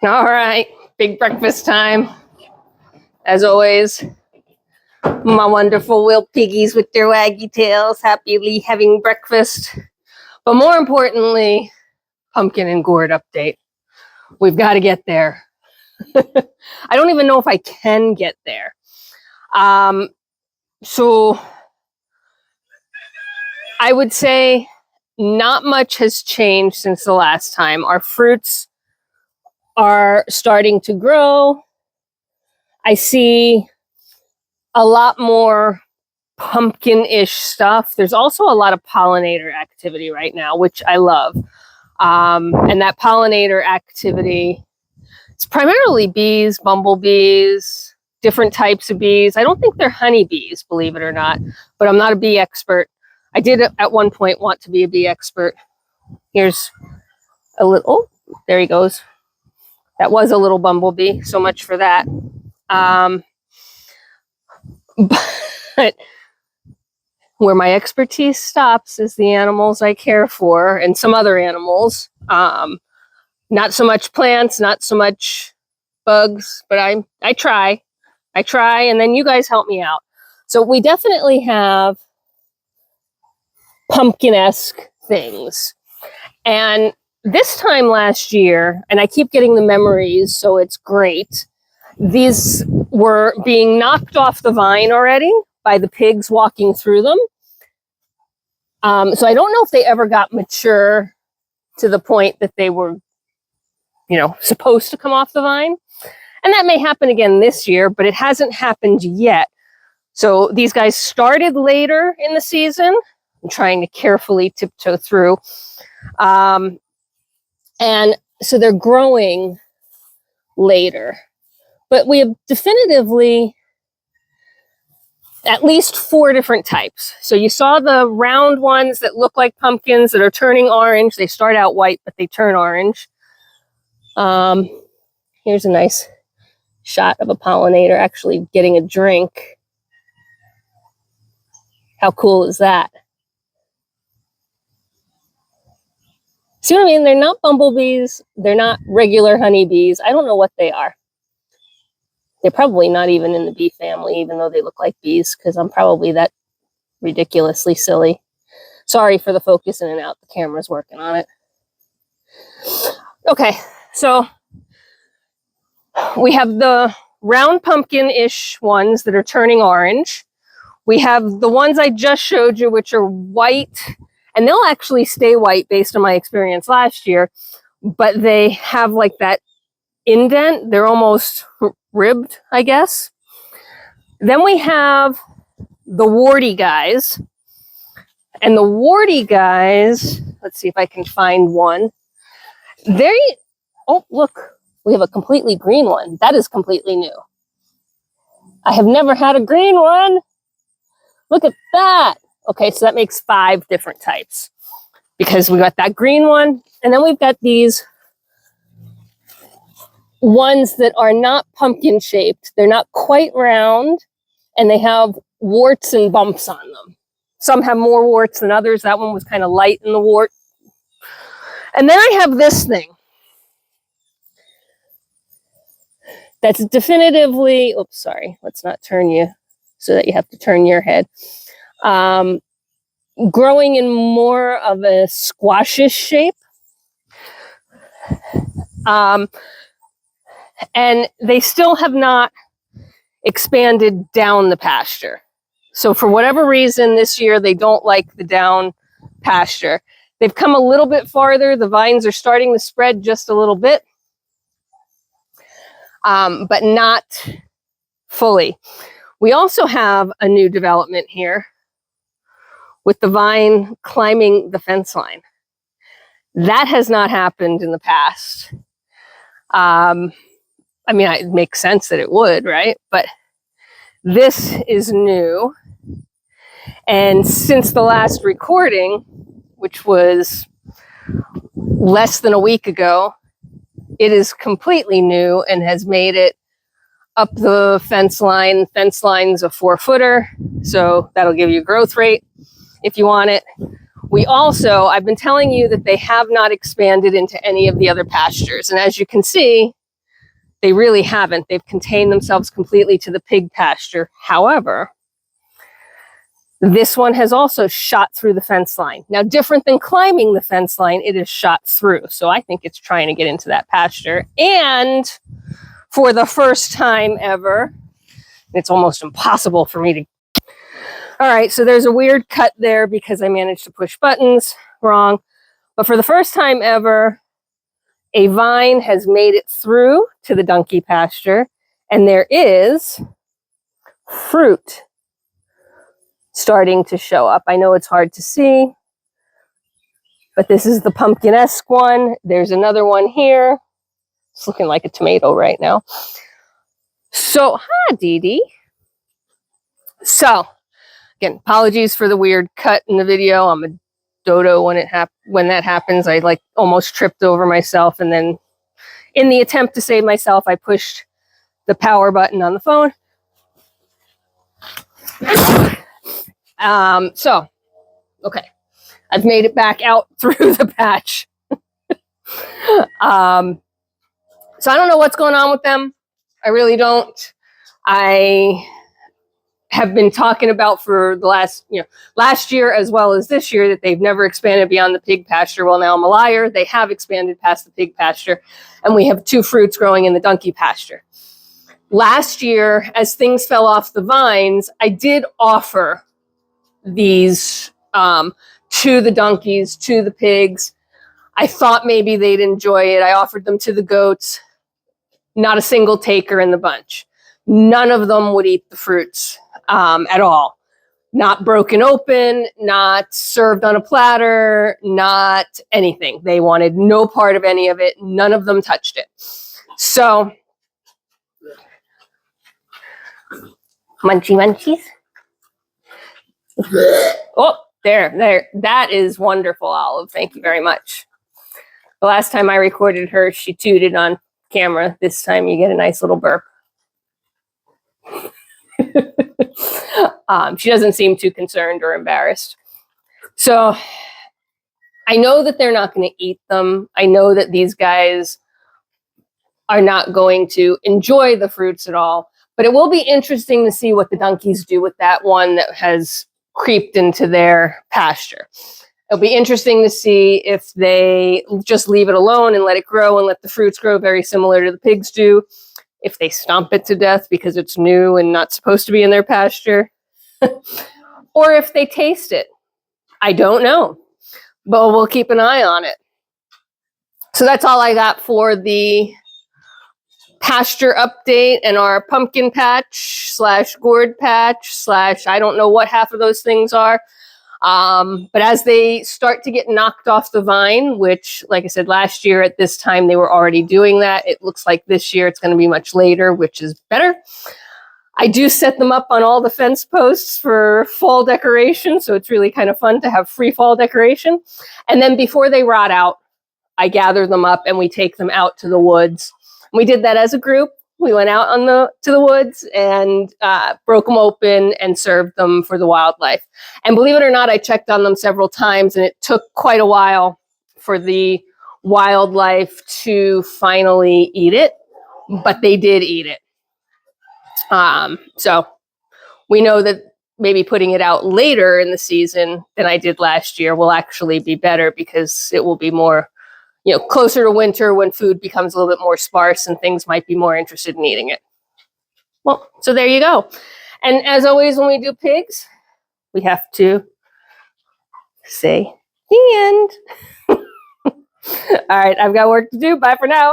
All right, big breakfast time. As always, my wonderful little piggies with their waggy tails happily having breakfast. But more importantly, pumpkin and gourd update. We've got to get there. I don't even know if I can get there. So I would say not much has changed since the last time. Our fruits are starting to grow. I see a lot more pumpkin-ish stuff. There's also a lot of pollinator activity right now, which I love. And that pollinator activity, it's primarily bees, bumblebees, different types of bees. I don't think they're honeybees, believe it or not, but I'm not a bee expert. I did at one point want to be a bee expert. Here's a little, oh, there he goes. That was a little bumblebee, so much for that. But where my expertise stops is the animals I care for and some other animals. Not so much plants, not so much bugs, but I try, and then you guys help me out. So we definitely have pumpkin-esque things. And this time last year, and I keep getting the memories, so it's great, these were being knocked off the vine already by the pigs walking through them. So I don't know if they ever got mature to the point that they were, supposed to come off the vine. And that may happen again this year, but it hasn't happened yet. So these guys started later in the season. I'm trying to carefully tiptoe through. And so they're growing later. But we have definitively at least 4 different types. So you saw the round ones that look like pumpkins that are turning orange. They start out white, but they turn orange. Here's a nice shot of a pollinator actually getting a drink. How cool is that? See what I mean? They're not bumblebees. They're not regular honeybees. I don't know what they are. They're probably not even in the bee family, even though they look like bees, because I'm probably that ridiculously silly. Sorry for the focus in and out. The camera's working on it. Okay, so we have the round pumpkin-ish ones that are turning orange. We have the ones I just showed you, which are white, and they'll actually stay white based on my experience last year, but they have like that indent. They're almost ribbed, I guess. Then we have the warty guys. And the warty guys, let's see if I can find one. Oh, look, we have a completely green one. That is completely new. I have never had a green one. Look at that. Okay, so that makes 5 different types because we got that green one. And then we've got these ones that are not pumpkin shaped. They're not quite round and they have warts and bumps on them. Some have more warts than others. That one was kind of light in the wart. And then I have this thing. That's definitively, oops, sorry, let's not turn you so that you have to turn your head. Growing in more of a squashish shape. And they still have not expanded down the pasture. So for whatever reason this year, they don't like the down pasture. They've come a little bit farther. The vines are starting to spread just a little bit, but not fully. We also have a new development here with the vine climbing the fence line. That has not happened in the past. I mean, it makes sense that it would, right? But this is new. And since the last recording, which was less than a week ago, it is completely new and has made it up the fence line. Fence line's a 4-footer, so that'll give you growth rate if you want it. We also, I've been telling you that they have not expanded into any of the other pastures. And as you can see, They really haven't. They've contained themselves completely to the pig pasture. However, this one has also shot through the fence line. Now, different than climbing the fence line, it is shot through. So I think it's trying to get into that pasture. And for the first time ever, it's almost impossible for me to. All right, so there's a weird cut there because I managed to push buttons wrong. But for the first time ever, a vine has made it through to the donkey pasture, and there is fruit starting to show up. I know it's hard to see, but this is the pumpkin-esque one. There's another one here. It's looking like a tomato right now. So, hi, Dee Dee. So, again, apologies for the weird cut in the video. I'm a dodo when that happens. I like almost tripped over myself, and then in the attempt to save myself, I pushed the power button on the phone. So, okay, I've made it back out through the patch. So I don't know what's going on with them. I really don't. I have been talking about for the last year as well as this year that they've never expanded beyond the pig pasture. Well, now I'm a liar. They have expanded past the pig pasture, and we have 2 fruits growing in the donkey pasture. Last year, as things fell off the vines, I did offer these to the donkeys, to the pigs. I thought maybe they'd enjoy it. I offered them to the goats. Not a single taker in the bunch. None of them would eat the fruits at all. Not broken open, not served on a platter, not anything. They wanted no part of any of it. None of them touched it. So, munchy munchies. Oh, there. That is wonderful, Olive. Thank you very much. The last time I recorded her, she tooted on camera. This time you get a nice little burp. She doesn't seem too concerned or embarrassed. So I know that they're not going to eat them. I know that these guys are not going to enjoy the fruits at all. But it will be interesting to see what the donkeys do with that one that has creeped into their pasture. It'll be interesting to see if they just leave it alone and let it grow and let the fruits grow very similar to the pigs do. If they stomp it to death because it's new and not supposed to be in their pasture. Or if they taste it. I don't know. But we'll keep an eye on it. So that's all I got for the pasture update and our pumpkin patch / gourd patch / I don't know what half of those things are. But as they start to get knocked off the vine, which, like I said, last year at this time, they were already doing that. It looks like this year it's going to be much later, which is better. I do set them up on all the fence posts for fall decoration. So it's really kind of fun to have free fall decoration. And then before they rot out, I gather them up and we take them out to the woods. We did that as a group. We went out to the woods and broke them open and served them for the wildlife. And believe it or not, I checked on them several times, and it took quite a while for the wildlife to finally eat it, but they did eat it. So we know that maybe putting it out later in the season than I did last year will actually be better because it will be more, closer to winter when food becomes a little bit more sparse and things might be more interested in eating it. Well, so there you go. And as always, when we do pigs, we have to say the end. All right, I've got work to do. Bye for now.